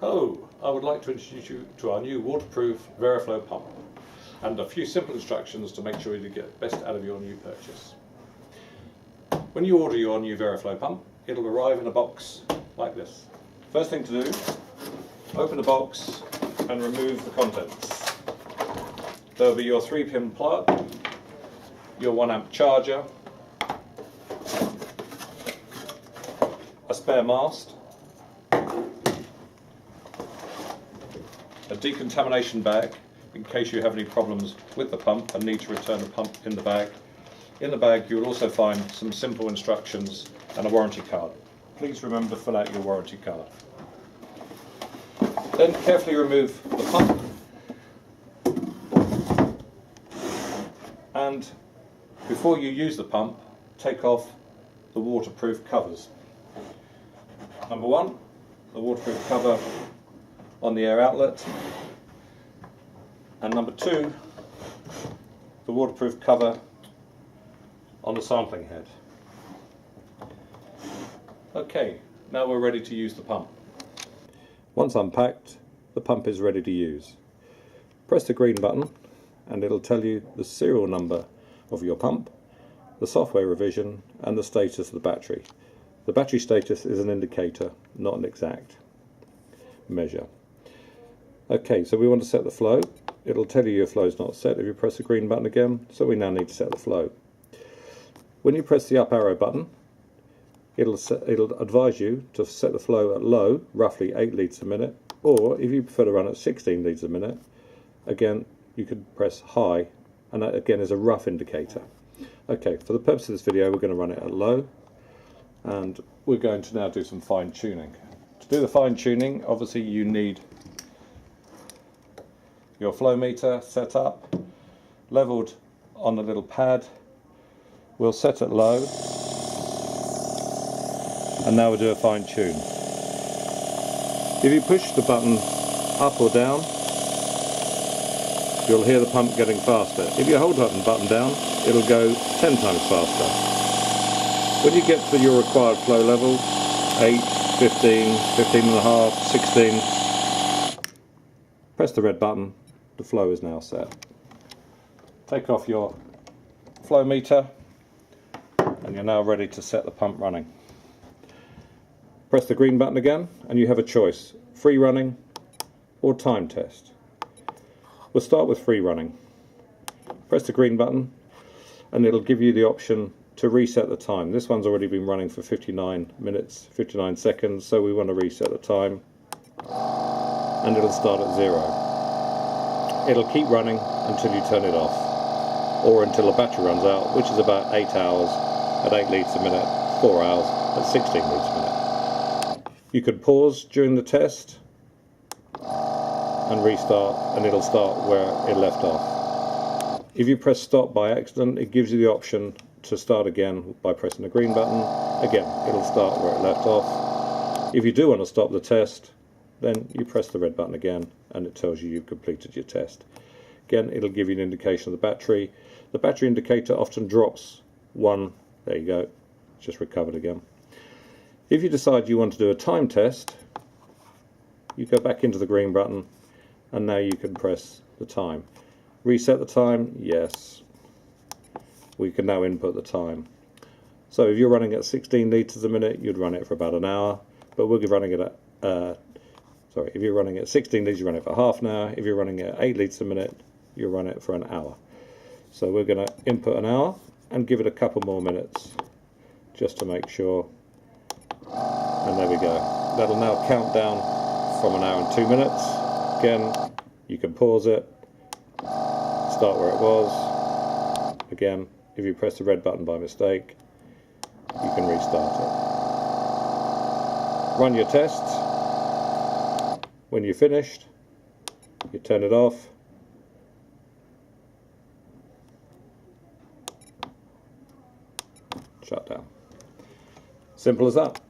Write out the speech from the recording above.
Hello, I would like to introduce you to our new waterproof Variflow pump and a few simple instructions to make sure you get the best out of your new purchase. When you order your new Variflow pump, it'll arrive in a box like this. First thing to do, open the box and remove the contents. There'll be your 3-pin plug, your 1-amp charger, a spare mast, a decontamination bag in case you have any problems with the pump and need to return the pump in the bag. In the bag you will also find some simple instructions and a warranty card. Please remember to fill out your warranty card. Then carefully remove the pump and before you use the pump, take off the waterproof covers. Number 1, the waterproof cover on the air outlet, and number 2, the waterproof cover on the sampling head. Okay, now we're ready to use the pump. Once unpacked, the pump is ready to use. Press the green button and it'll tell you the serial number of your pump, the software revision and the status of the battery. The battery status is an indicator, not an exact measure. Okay, so we want to set the flow. It'll tell you your flow is not set if you press the green button again, so we now need to set the flow. When you press the up arrow button, it'll advise you to set the flow at low, roughly 8 litres a minute, or if you prefer to run at 16 litres a minute, again you could press high, and that again is a rough indicator. Okay, for the purpose of this video we're going to run it at low, and we're going to now do some fine tuning. To do the fine tuning, obviously you need your flow meter set up, leveled on a little pad. We'll set it low, and now we'll do a fine tune. If you push the button up or down, you'll hear the pump getting faster. If you hold the button down, it'll go 10 times faster. When you get to your required flow level, 8, 15, 15 and a half, 16, press the red button. The flow is now set. Take off your flow meter and you're now ready to set the pump running. Press the green button again and you have a choice, free running or time test. We'll start with free running. Press the green button and it'll give you the option to reset the time. This one's already been running for 59 minutes, 59 seconds, so we want to reset the time and it'll start at 0. It'll keep running until you turn it off, or until the battery runs out, which is about 8 hours at 8 litres a minute, 4 hours at 16 litres a minute. You could pause during the test and restart, and it'll start where it left off. If you press stop by accident, it gives you the option to start again by pressing the green button. Again, it'll start where it left off. If you do want to stop the test, then you press the red button again and it tells you you've completed your test. Again, it'll give you an indication of the battery. The battery indicator often drops 1. There you go, it's just recovered again. If you decide you want to do a time test, you go back into the green button and now you can press the time. Reset the time, yes. We can now input the time. So if you're running at 16 litres a minute, you'd run it for about an hour, but we'll be running it at if you're running at 16 litres, you run it for half an hour. If you're running at 8 litres a minute, you run it for an hour. So we're going to input an hour and give it a couple more minutes just to make sure. And there we go. That'll now count down from an hour and 2 minutes. Again, you can pause it, start where it was. Again, if you press the red button by mistake, you can restart it. Run your tests. When you're finished, you turn it off, shut down. Simple as that.